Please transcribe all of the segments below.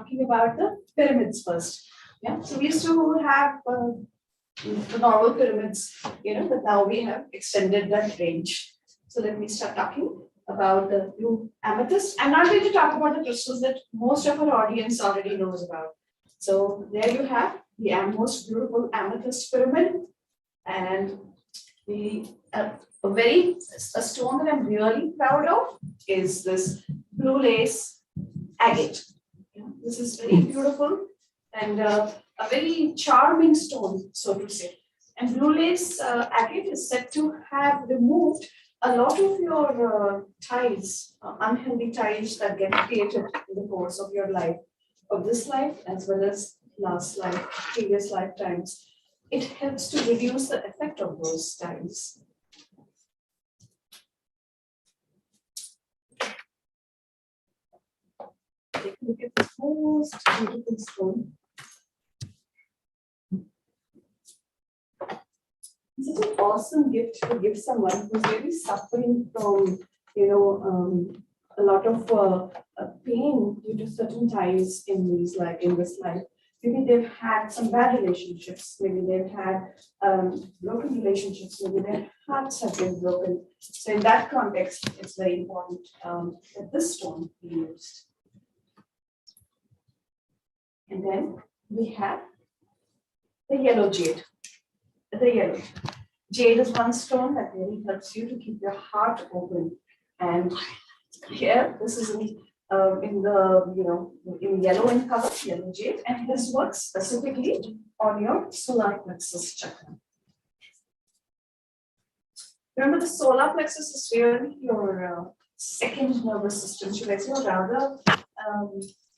talking about the pyramids first. Yeah, so we used to have the normal pyramids, but now we have extended that range. So let me start talking about the blue amethyst. I'm not going to talk about the crystals that most of our audience already knows about. So there you have the most beautiful amethyst pyramid, and a stone that I'm really proud of is this blue lace agate. This is very beautiful and a very charming stone, so to say. And blue lace agate is said to have removed a lot of your ties, unhealthy ties that get created in the course of your life, of this life as well as last life, previous lifetimes. It helps to reduce the effect of those ties. Take a look at this most beautiful stone. This is an awesome gift to give someone who's really suffering from, a lot of pain due to certain ties in this life. Maybe they've had some bad relationships. Maybe they've had broken relationships. Maybe their hearts have been broken. So in that context, it's very important that this stone be used. And then we have the yellow jade. The yellow jade is one stone that really helps you to keep your heart open. And here, this is in yellow in color, yellow jade, and this works specifically on your solar plexus chakra. Remember, the solar plexus is really your second nervous system, should I say, or rather,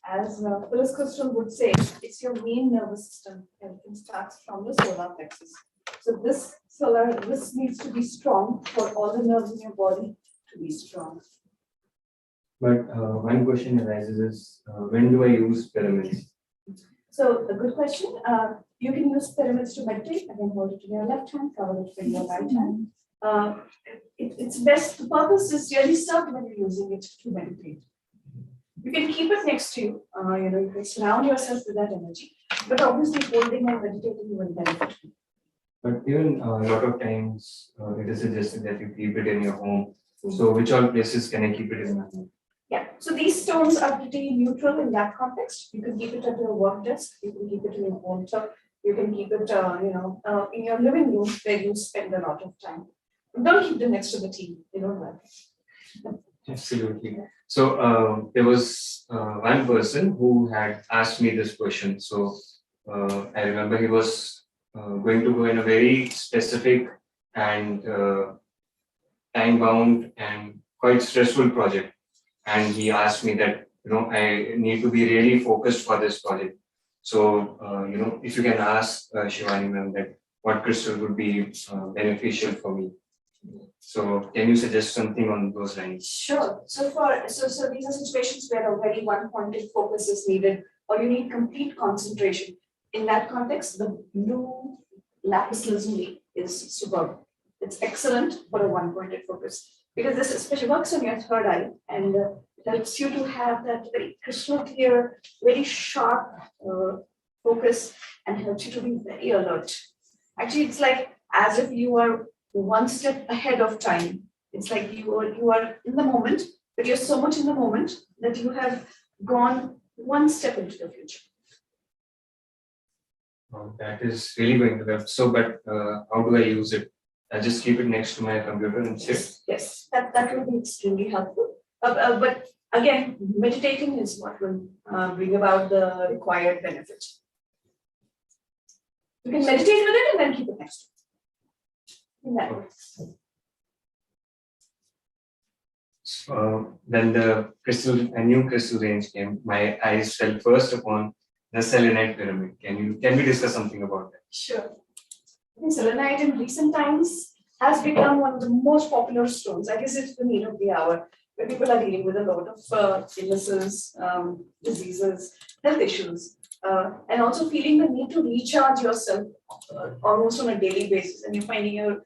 as Phyllis Crystal would say, it's your main nervous system. Everything starts from the solar plexus. So this needs to be strong for all the nerves in your body to be strong. But one question arises is, when do I use pyramids? So a good question. You can use pyramids to meditate. Again, hold it in your left hand, cover it with your right hand. It's best, the purpose is really served when you're using it to meditate. You can keep it next to you. You can surround yourself with that energy. But obviously holding and meditating will benefit you. But even a lot of times it is suggested that you keep it in your home. So which all places can I keep it in my home? Yeah, so these stones are pretty neutral in that context. You can keep it at your work desk, you can keep it in your altar, you can keep it, in your living room where you spend a lot of time. Don't keep them next to the TV, they don't work. Absolutely. So there was one person who had asked me this question. So I remember he was going to go in a very specific and time-bound and quite stressful project. And he asked me that, I need to be really focused for this project. So, if you can ask Shivani ma'am that what crystal would be beneficial for me. So, can you suggest something on those lines? Sure. So these are situations where a very one-pointed focus is needed, or you need complete concentration. In that context, the blue lapis lazuli is superb. It's excellent for a one-pointed focus, because this especially works on your third eye and helps you to have that very crystal clear, very sharp focus, and helps you to be very alert. Actually, it's like as if you are one step ahead of time. It's like you are in the moment, but you're so much in the moment that you have gone one step into the future. That is really going to help. So, but how do I use it? I just keep it next to my computer and sit. Yes, that will be extremely helpful. But again, meditating is what will bring about the required benefit. You can meditate with it and then keep it next to it. In that way. So when a new crystal range came, my eyes fell first upon the selenite pyramid. Can we discuss something about that? Sure. Selenite in recent times has become one of the most popular stones. I guess it's the need of the hour, where people are dealing with a lot of illnesses, diseases, health issues, and also feeling the need to recharge yourself almost on a daily basis. And you're finding your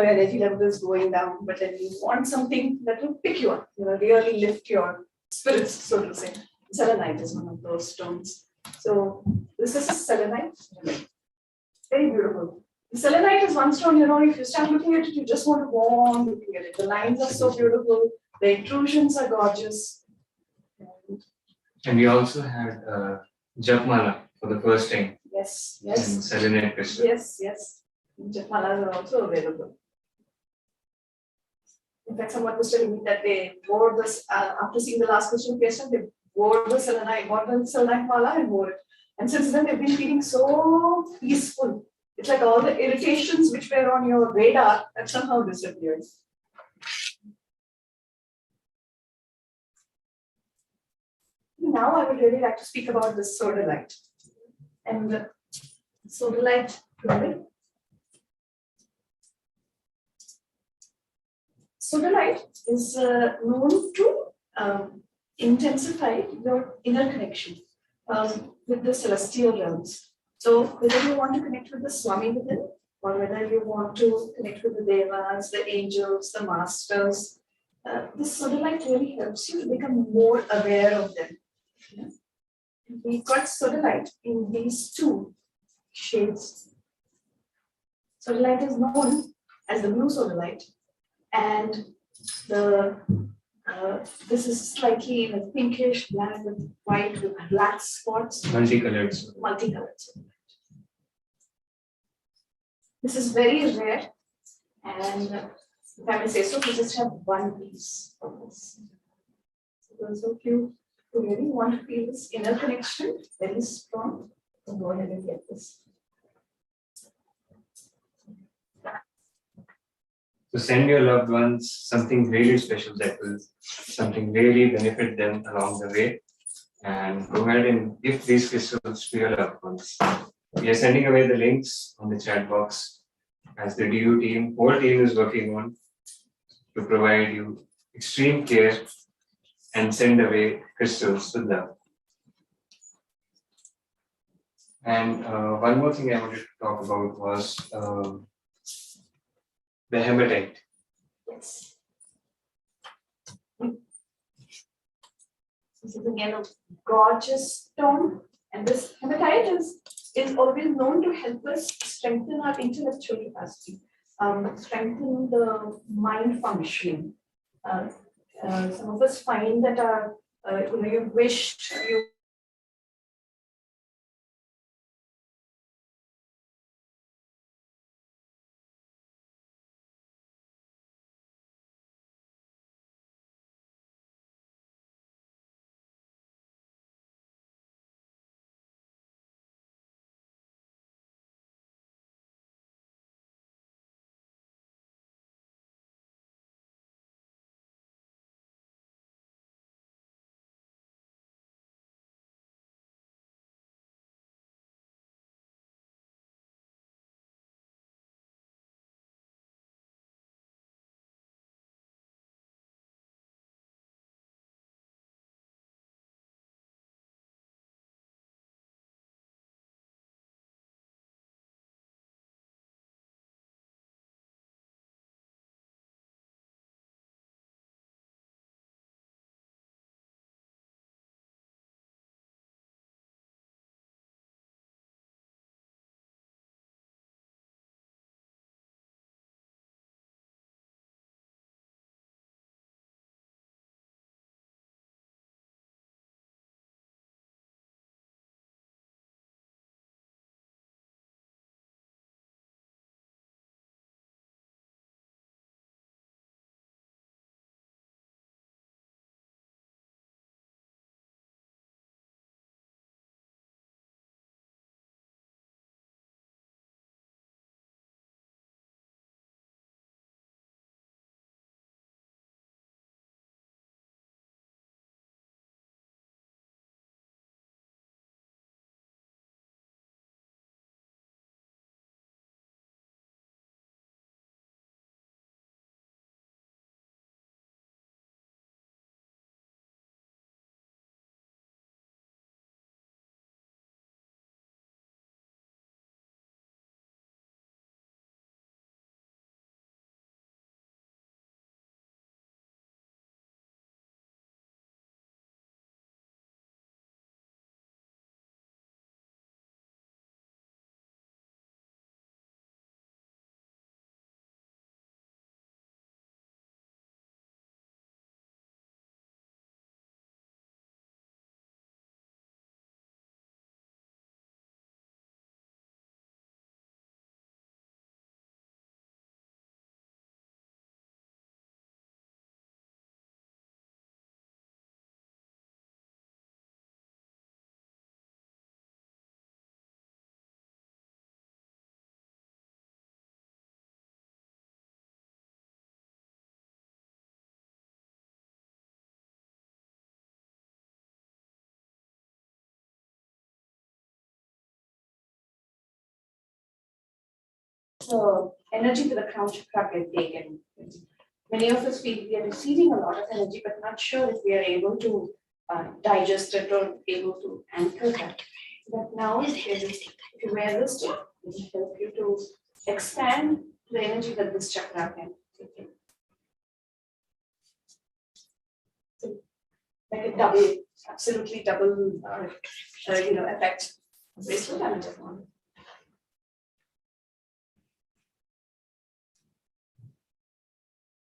energy level is going down, but then you want something that will pick you up, really lift your spirits, so to say. Selenite is one of those stones. So this is a selenite. Very beautiful. The selenite is one stone, if you start looking at it, you just want to go on looking at it. The lines are so beautiful. The intrusions are gorgeous. And we also had Japmala for the first time. Yes, In yes. selenite crystal. Yes. Japmalas are also available. In fact, someone was telling me that they wore this, after seeing the last question, they wore the selenite mala and wore it. And since then, they've been feeling so peaceful. It's like all the irritations which were on your radar have somehow disappeared. Now I would really like to speak about the Sodalite. And the Sodalite fluid. Sodalite is known to intensify your inner connection with the celestial realms. So whether you want to connect with the Swami within, or whether you want to connect with the Devas, the angels, the masters, this Sodalite really helps you to become more aware of them. Yeah. We've got Sodalite in these two shades. Sodalite is known as the blue Sodalite, and this is slightly in a pinkish black with white with black spots. Multicolored. Multicolored. This is very rare, and if I may say so, we just have one piece of this. So those of you who really want to feel this inner connection very strong, so go ahead and get this. So send your loved ones something really special that will something really benefit them along the way. And go ahead and give these crystals to your loved ones. We are sending away the links on the chat box as the DU team, whole team is working on to provide you extreme care and send away crystals with love. And one more thing I wanted to talk about was the hematite. Yes. This is again a gorgeous stone, and this hematite is always known to help us strengthen our intellectual capacity, strengthen the mind functioning. Some of us find that you wished you the energy to the crown chakra get taken. Many of us feel we are receiving a lot of energy, but not sure if we are able to digest it or able to anchor that. But now, if you wear this, it will help you to expand the energy that this chakra can take in. So, like a double, absolutely double, effect. Bracelet and a different.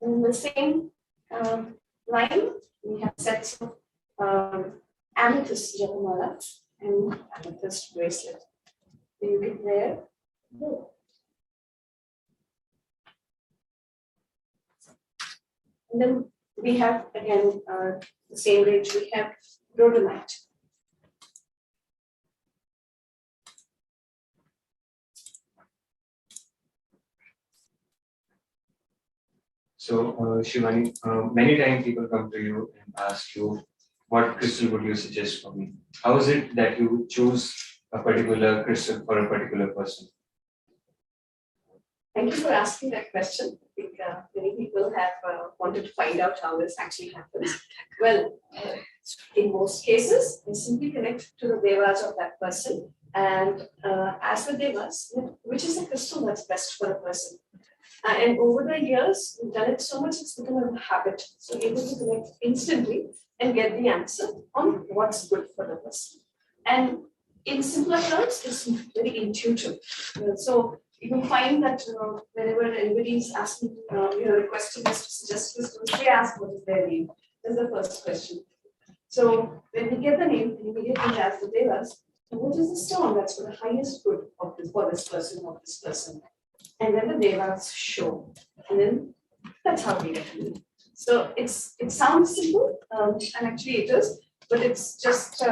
In the same line, we have sets of amethyst japamala and amethyst bracelet. So you can wear both. And then we have again the same range. We have rhodonite. So, Shivani, many times people come to you and ask you, what crystal would you suggest for me? How is it that you choose a particular crystal for a particular person? Thank you for asking that question. I think many people have wanted to find out how this actually happens. Well, in most cases, I simply connect to the devas of that person and ask the devas, which is the crystal that's best for a person. And over the years, we've done it so much, it's become a habit. So able to connect instantly and get the answer on what's good for the person. And in simpler terms, it's very intuitive. So you can find that whenever anybody is asking, requesting us to suggest crystals, we ask what is their name. That's the first question. So when we get the name, we immediately ask the devas, what is the stone that's for the highest good of this, for this person or this person? And then the devas show, and then that's how we get it. So it sounds simple, and actually it is, but it's just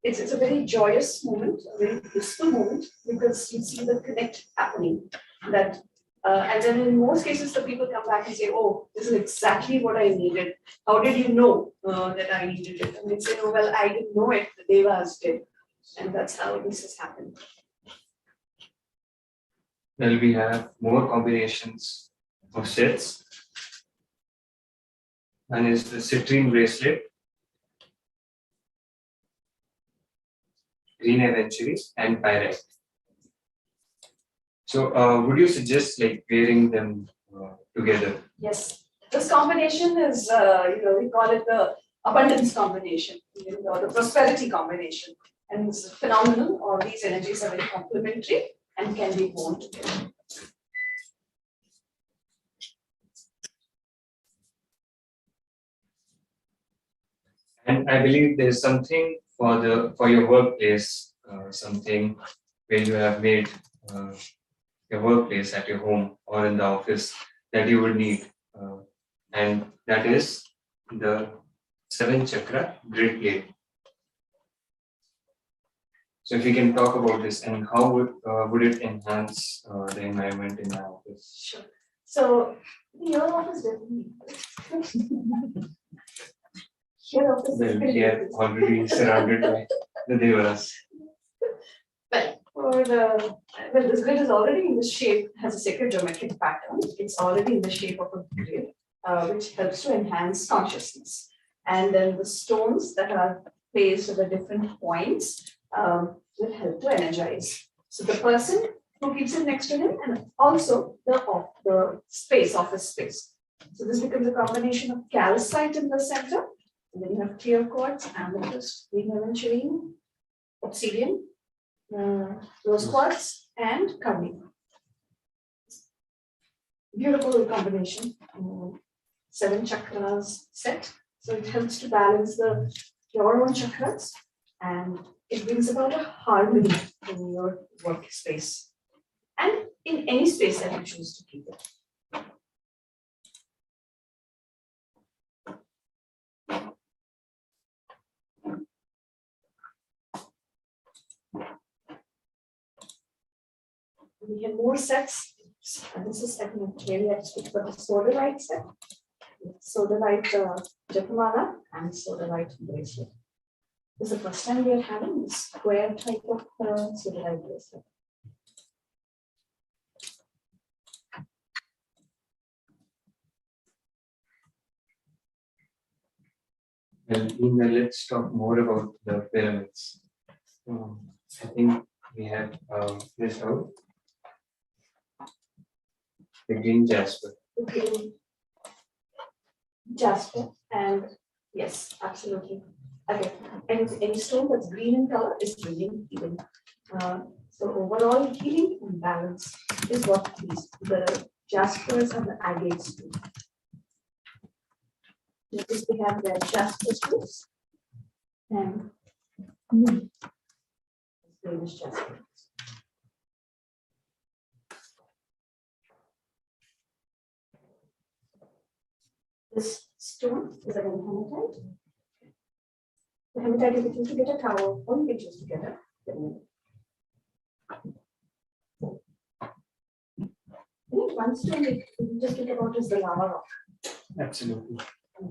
it's a very joyous moment, a very blissful moment, because you see the connect happening. That and then in most cases the people come back and say, "Oh, this is exactly what I needed. How did you know that I needed it?" And they say, "Oh, well, I didn't know it. The devas did," and that's how this has happened. Well, we have more combinations of sets. One is the citrine bracelet, green aventurine, and pyrite. So, would you suggest like wearing them together? Yes, this combination is, we call it the abundance combination, or the prosperity combination, and it's phenomenal. All these energies are very complementary and can be worn together. And I believe there's something for your workplace, something where you have made your workplace at your home or in the office that you would need, and that is the 7 chakra grid plate. So if you can talk about this and how would it enhance the environment in the office? Sure. So your office definitely. Your office is Well, very we are good. already surrounded by the devas. Well, this grid is already in the shape, has a sacred geometric pattern. It's already in the shape of a grid, which helps to enhance consciousness. And then the stones that are placed at the different points will help to energize. So the person who keeps it next to him, and also the office space. So this becomes a combination of calcite in the center, and then you have clear quartz, amethyst, green aventurine, obsidian, rose quartz, and carmine. Beautiful combination. 7 chakras set, so it helps to balance your own chakras, and it brings about a harmony in your workspace and in any space that you choose to keep it. We have more sets. And this is, I think, maybe I speak about the Sodalite set. Sodalite Japamala and Sodalite bracelet. This is the first time we are having this square type of Sodalite bracelet. Well, Nina, let's talk more about the pyramids. I think we have this out. The green Jasper. Okay. Jasper, and yes, absolutely. Okay, and any stone that's green in color is bringing healing. So overall healing and balance is what the Jaspers and the Agates do. Notice we have the Jasper stones and greenish Jasper. This stone is a hematite. The hematite you can choose to get a tower, or you can choose to get a pyramid. I think one stone we can just think about is the lava rock. Absolutely. We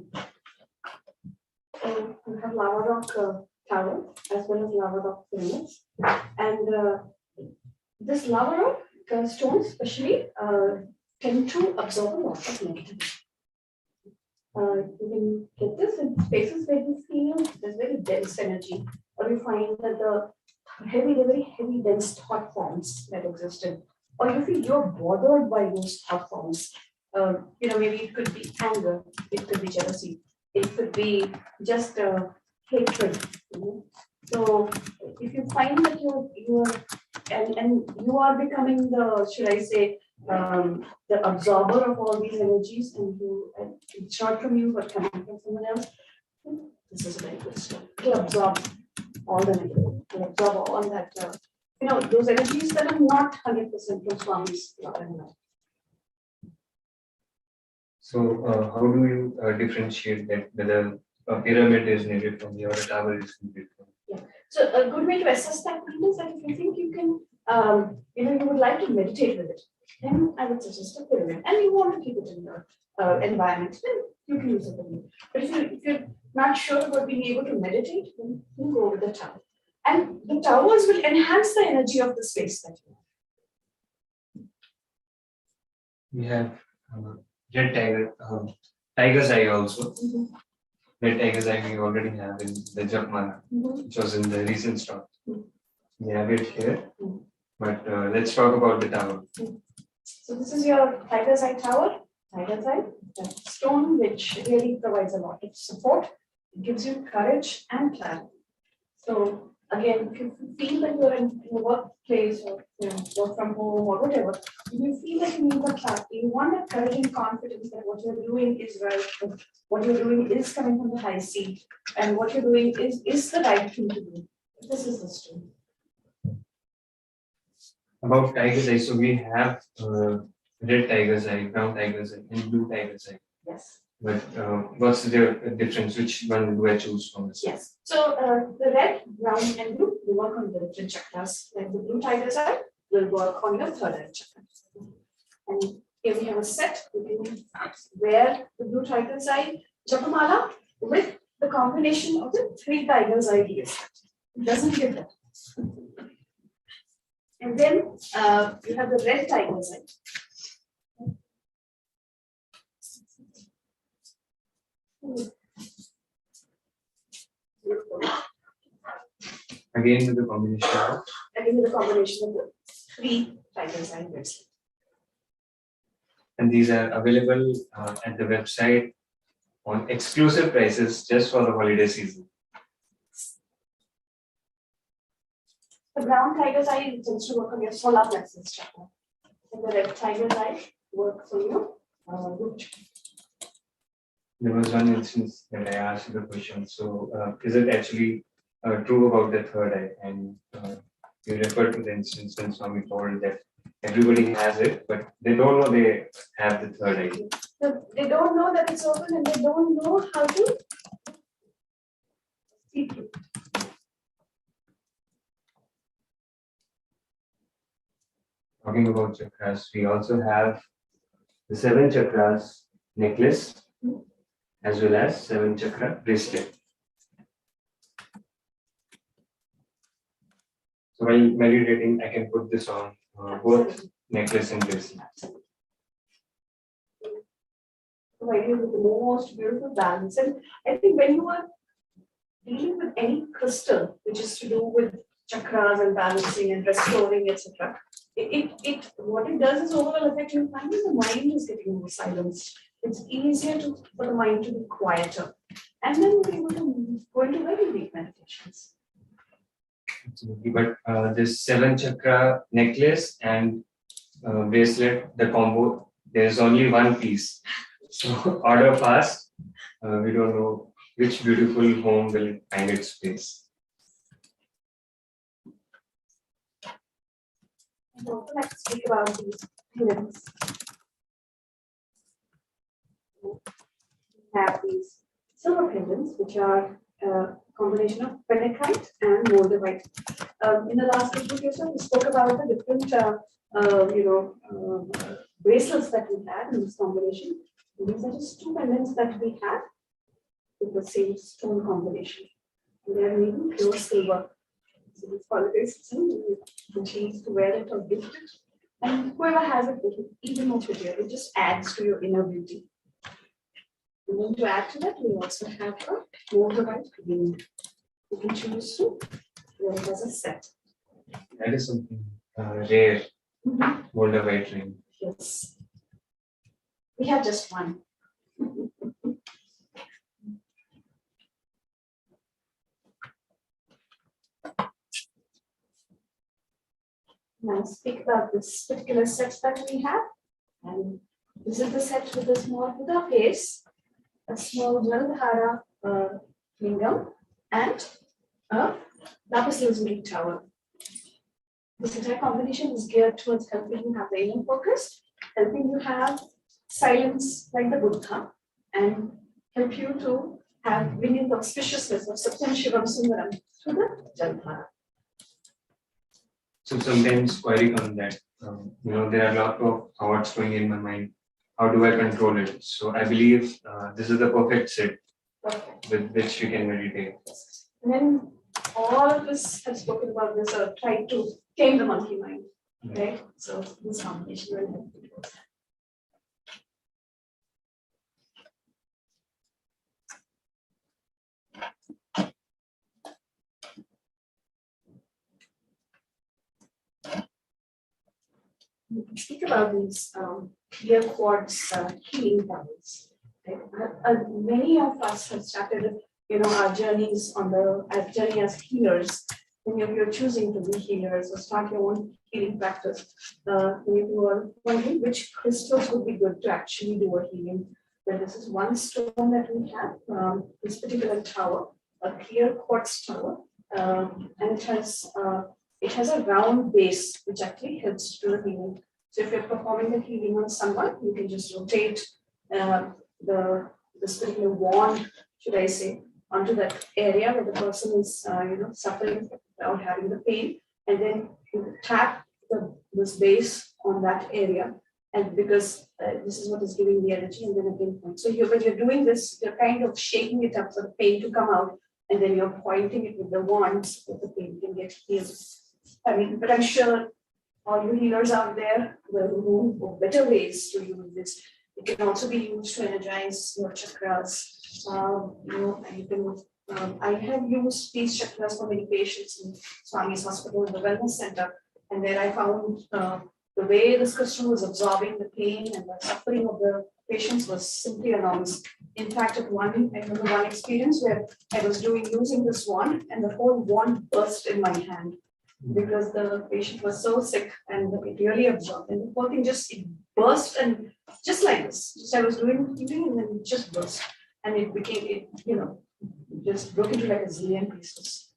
have lava rock tower as well as lava rock pyramids. And this lava rock stones especially tend to absorb a lot of negativity. You can get this in spaces where you feel there's very dense energy, or you find that the very heavy, dense thought forms that existed, or you feel you're bothered by those thought forms. Maybe it could be anger, it could be jealousy, it could be just hatred. So if you find that you are becoming the, should I say, the absorber of all these energies, and it's not from you but coming from someone else, this is a very good stone. To absorb all the negative, to absorb all that, those energies that are not 100% from Swami's love and light. So, how do you differentiate that whether a pyramid is needed from you or a tower is needed from you? Yeah. So, a good way to assess that is that if you think you can, you would like to meditate with it, then I would suggest a pyramid, and you want to keep it in your environment, then you can use a pyramid. But if you're not sure about being able to meditate, then you go with the tower. And the towers will enhance the energy of the space that you have. We have red tiger, tiger's eye also. Red tiger's eye we already have in the Japmala, which was in the recent stock. We have it here, but let's talk about the tower. So this is your tiger's eye tower. Tiger's eye, a stone which really provides a lot of support. It gives you courage and clarity. So again, if you feel that you're in a workplace or work from home or whatever, you feel that you need that clarity, you want that courage and confidence that what you're doing is right, what you're doing is coming from the high seat, and what you're doing is the right thing to do. This is the stone. About tiger's eye, so we have red tiger's eye, brown tiger's eye, and blue tiger's eye. Yes. But what's the difference? Which one do I choose from this? Yes. So the red, brown, and blue will work on the different chakras. Like the blue tiger's eye will work on your third eye chakra. And here we have a set. You can wear the blue tiger's eye Japamala with the combination of the three tiger's eye here. It doesn't give that. And then you have the red tiger's eye. Again with the combination of? Again with the combination of the three tiger's eye bracelets. And these are available at the website on exclusive prices just for the holiday season. The brown tiger's eye tends to work on your solar plexus chakra. And the red tiger's eye works on your root chakra. There was one instance that I asked you the question. So, is it actually true about the third eye? And you referred to the instance when Swami told that everybody has it, but they don't know they have the third eye. So they don't know that it's open, and they don't know how to see through. Talking about chakras, we also have the 7 chakras necklace as well as 7 chakra bracelet. So while meditating, I can put this on both necklace and bracelet. Providing you with the most beautiful balance. And I think when you are dealing with any crystal which is to do with chakras and balancing and restoring, etc. What it does is overall effect. You find that the mind is getting more silenced. It's easier for the mind to be quieter, and then you're able to go into very deep meditations. Absolutely. But this 7 chakra necklace and bracelet, the combo, there's only one piece. So order fast. We don't know which beautiful home will find its place. I'd also like to speak about these pendants. We have these silver pendants, which are a combination of phenakite and moldavite. In the last presentation, we spoke about the different, bracelets that we had in this combination. And these are just 2 pendants that we have with the same stone combination. And they are made in pure silver. So this holidays, the chance to wear it or gift it. And whoever has it, even more prettier. It just adds to your inner beauty. And then to add to that, we also have a moldavite ring. You can choose to wear it as a set. That is something rare. Moldavite ring. Yes. We have just one. Now speak about this particular set that we have. And this is the set with a small Buddha face, a small Jalandhara lingam, and a lapis lazuli tower. This entire combination is geared towards helping you have the inner focus, helping you have silence like the Buddha, and help you to bring in the auspiciousness of Satyam Shivam Sundaram through the Jalandhara. So sometimes query on that. There are a lot of thoughts going in my mind. How do I control it? So I believe this is the perfect set with which you can meditate. And then all of us have spoken about this or tried to tame the monkey mind, right? So this combination will help you do that. We can speak about these clear quartz healing towels. Right? Many of us have started, our journeys our journey as healers. When you're choosing to be healers or start your own healing practice, you are wondering which crystals would be good to actually do a healing. Well, this is one stone that we have, this particular tower, a clear quartz tower, and it has a round base, which actually helps to do the healing. So if you're performing the healing on someone, you can just rotate this particular wand, should I say, onto that area where the person is, suffering or having the pain, and then you tap this base on that area, and because this is what is giving the energy, and then again point. So when you're doing this, you're kind of shaking it up for the pain to come out, and then you're pointing it with the wand so that the pain can get healed. But I'm sure all you healers out there will know better ways to use this. It can also be used to energize your chakras. I have used these chakras for many patients in Swami's hospital, the wellness center, and there I found the way this crystal was absorbing the pain and the suffering of the patients was simply enormous. In fact, I remember one experience where I was using this wand, and the whole wand burst in my hand because the patient was so sick and it really absorbed. And the whole thing it burst, and just like this. Just I was doing healing and then it just burst. And it became, just broke into like a zillion pieces.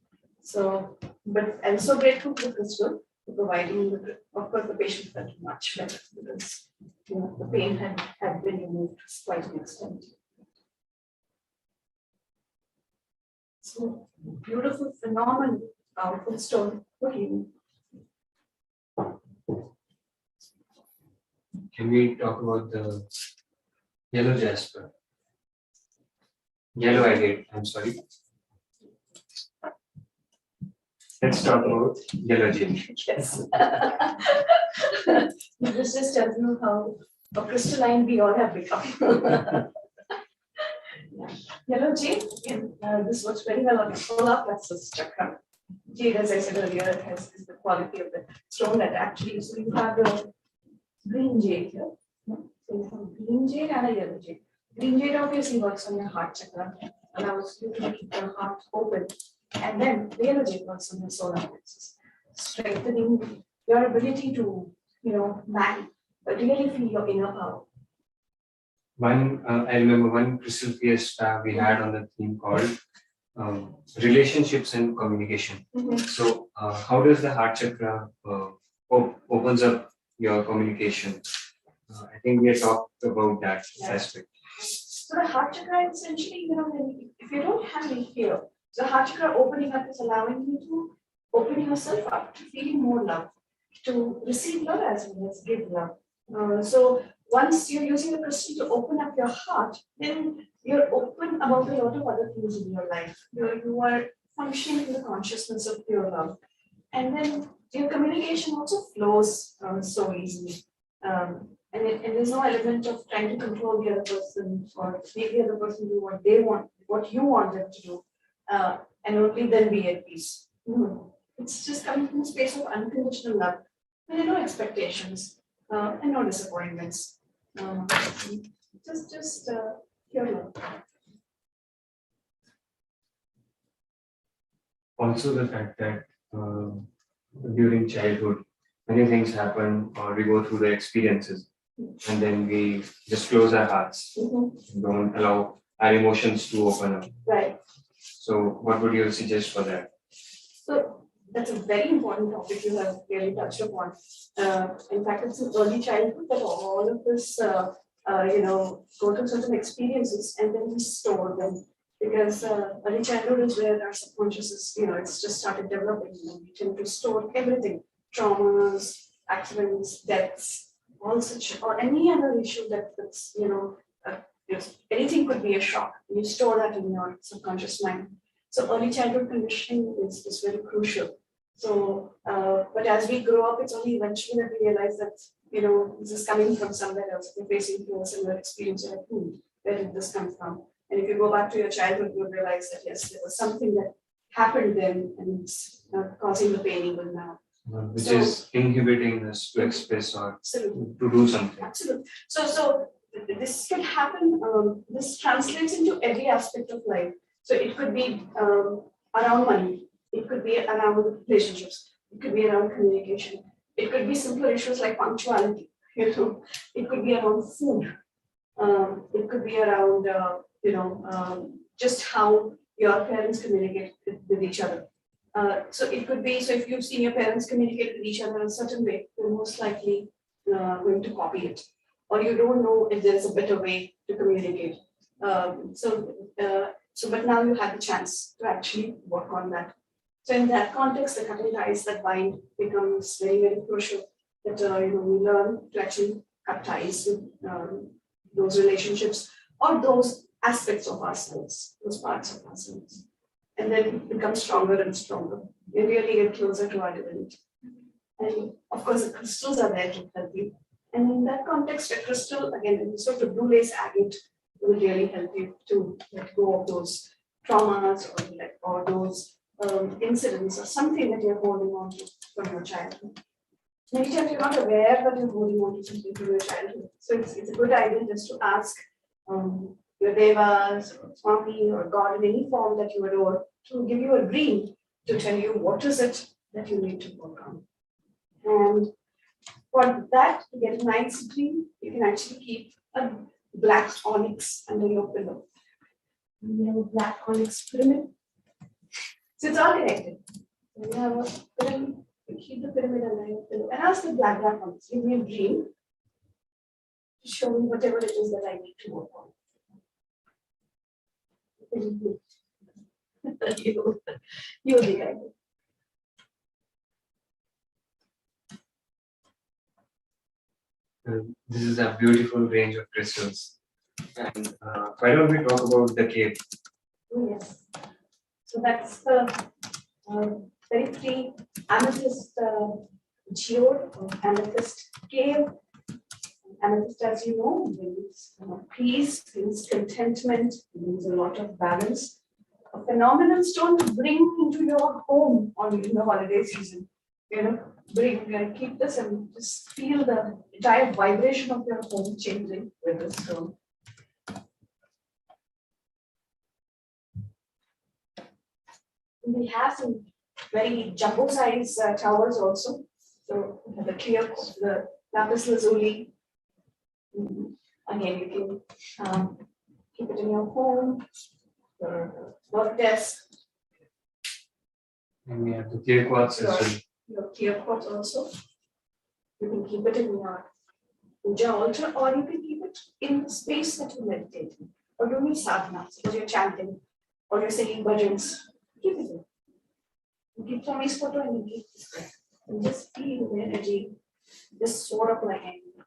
So, but I'm so grateful to the crystal for providing of course the patient felt much better because the pain had been removed to quite an extent. So beautiful, phenomenal, powerful stone for healing. Can we talk about the yellow Jasper? Yellow agate, I'm sorry. Let's talk about yellow Jade. Yes. This just tells you how crystalline we all have become. Hello, Jade. Again, this works very well on your solar plexus chakra. Jade, as I said earlier, is the quality of the stone that actually, so you have the green jade here. So you have green jade and a yellow jade. Green jade obviously works on your heart chakra, allows you to keep your heart open. And then the yellow jade works on your solar plexus, strengthening your ability to, really feel your inner power. I remember one Crystal Fiesta we had on the theme called relationships and communication. So, how does the heart chakra opens up your communication? I think we have talked about that aspect. So the heart chakra essentially, if you don't have any fear, the heart chakra opening up is allowing you to open yourself up to feeling more love, to receive love as well as give love. So once you're using the crystal to open up your heart, then you're open about a lot of other things in your life. You are functioning in the consciousness of pure love. And then your communication also flows so easily. And there's no element of trying to control the other person or make the other person do what they want, what you want them to do, and only then be at peace. It's just coming from a space of unconditional love. And there are no expectations and no disappointments. Just pure love. Also, the fact that during childhood, many things happen, or we go through the experiences, and then we just close our hearts, don't allow our emotions to open up. Right. So, what would you suggest for that? So, that's a very important topic you have really touched upon. In fact, it's in early childhood that all of this, go through certain experiences and then we store them. Because early childhood is where our subconscious is, it's just started developing. We tend to store everything, traumas, accidents, deaths, all such, or any other issue that's, anything could be a shock. You store that in your subconscious mind. So early childhood conditioning is very crucial. So, but as we grow up, it's only eventually that we realize that, this is coming from somewhere else. If you're facing through a similar experience, you're like, where did this come from? And if you go back to your childhood, you'll realize that, yes, there was something that happened then and it's causing the pain even now. Which is inhibiting us to express or absolutely. To do something. Absolutely. So this can happen, this translates into every aspect of life. So it could be around money, it could be around relationships, it could be around communication, it could be simple issues like punctuality, it could be around food, it could be around, just how your parents communicate with each other. So it could be, so if you've seen your parents communicate with each other in a certain way, you're most likely going to copy it. Or you don't know if there's a better way to communicate. But now you have the chance to actually work on that. So in that context, the cutting ties that bind becomes very, very crucial. That we learn to actually cut ties with those relationships or those aspects of ourselves, those parts of ourselves, and then become stronger and stronger. We really get closer to our divinity. And of course, the crystals are there to help you. And in that context, a crystal, again, sort of blue lace agate will really help you to let go of those traumas or those incidents or something that you're holding on to from your childhood. Many times you're not aware that you're holding on to something from your childhood. So it's a good idea just to ask your devas or Swami or God in any form that you adore to give you a dream to tell you what is it that you need to work on. And for that, to get a nice dream, you can actually keep a black onyx under your pillow. We have a black onyx pyramid. So it's all connected. So you have a pyramid, you keep the pyramid under your pillow and ask the black onyx, give me a dream to show me whatever it is that I need to work on. You'll be guided. This is a beautiful range of crystals. And why don't we talk about the cave? Oh, yes. So that's the very pretty amethyst geode or amethyst cave. Amethyst, as you know, brings peace, brings contentment, brings a lot of balance. A phenomenal stone to bring into your home in the holiday season. Bring and keep this and just feel the entire vibration of your home changing with this stone. We have some very jumbo size towers also. So we have the lapis lazuli. Again, you can keep it in your home, your work desk. And we have the clear quartz as well. Your clear quartz also. You can keep it in your puja altar, or you can keep it in the space that you meditate in, or doing sadhana, because you're chanting, or you're singing bhajans. Keep it there. You keep Swami's photo and you keep this there. And just feel the energy, just sort of like anything.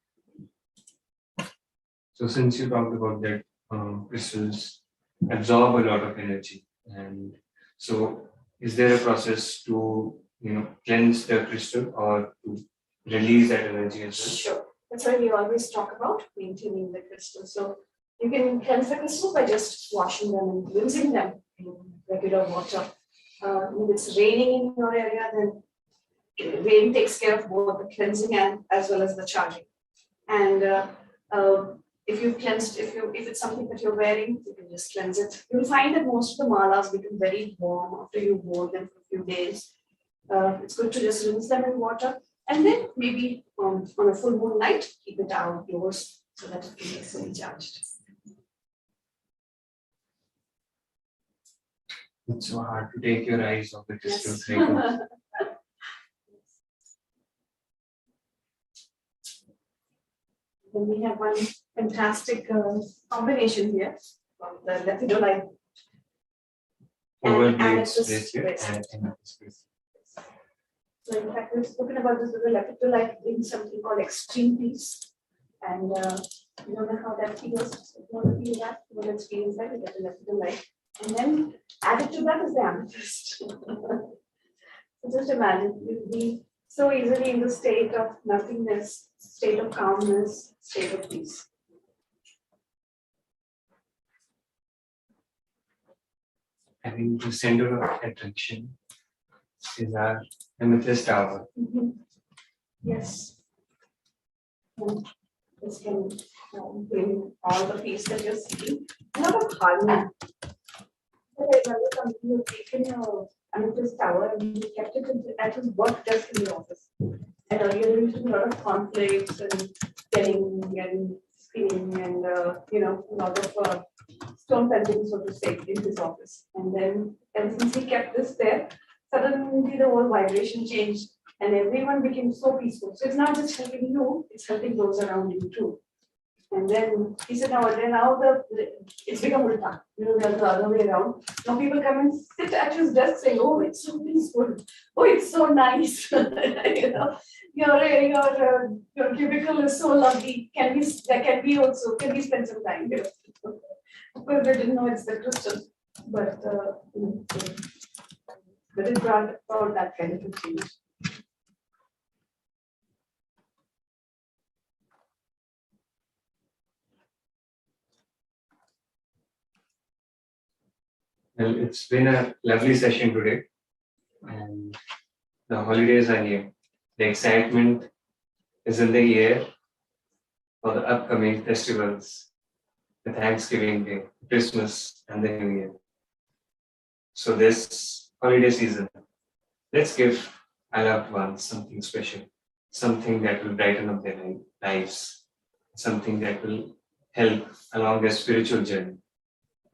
So since you talked about that, crystals absorb a lot of energy, and so is there a process to cleanse the crystal or to release that energy as well? Sure. That's why we always talk about maintaining the crystal. So you can cleanse the crystal by just washing them and rinsing them in regular water. If it's raining in your area, then rain takes care of both the cleansing and as well as the charging. And if it's something that you're wearing, you can just cleanse it. You'll find that most of the malas become very warm after you wore them for a few days. It's good to just rinse them in water, and then maybe on a full moon night, keep it outdoors so that it can be fully charged. It's so hard to take your eyes off the crystals Yes. right now. Then we have one fantastic combination here of the lepidolite Over and blades amethyst bracelet bracelet. and amethyst bracelet. So in fact, we've spoken about this with the lepidolite brings something called extreme peace. And you don't know how that feels. So if you want to feel that, you want to experience that, you get the lepidolite. And then added to that is the amethyst. So just imagine, you'll be so easily in the state of nothingness, state of calmness, state of peace. I think the center of attraction is our amethyst tower. Yes. And this can bring all the peace that you're seeking. A lot of harmony. But I remember somebody who had taken your amethyst tower and he kept it at his work desk in the office. And earlier there used to be a lot of conflicts and yelling and screaming and a lot of stone fencing, so to say, in his office. And then ever since he kept this there, suddenly the whole vibration changed and everyone became so peaceful. So it's not just helping you, it's helping those around you too. And then he said, it's become ulta. The other way around. Now people come and sit at his desk saying, oh, it's so peaceful. Oh, it's so nice. Your cubicle is so lovely. Can we spend some time here? Of course, they didn't know it's the crystal, but it brought about that kind of a change. Well, it's been a lovely session today, and the holidays are near. The excitement is in the air for the upcoming festivals, the Thanksgiving Day, Christmas, and the New Year. So this holiday season, let's give our loved ones something special, something that will brighten up their lives, something that will help along their spiritual journey.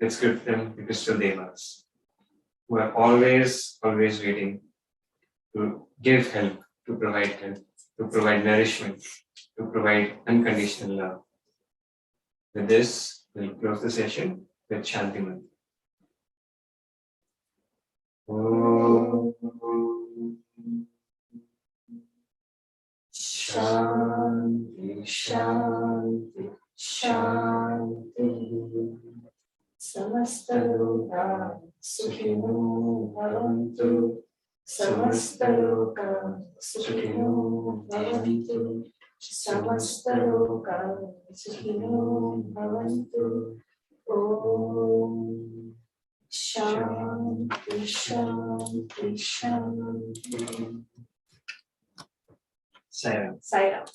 Let's give them the Crystal Devas, who are always waiting to give help, to provide nourishment, to provide unconditional love. With this, we'll close the session with Shanti Mantra. Om Shanti Shanti Shanti. Samastaloka Sukhino Bhavantu. Samastaloka Sukhino Bhavantu. Samastaloka Sukhino Bhavantu. Om Shanti Shanti Shanti. Sarah. Sai Ram.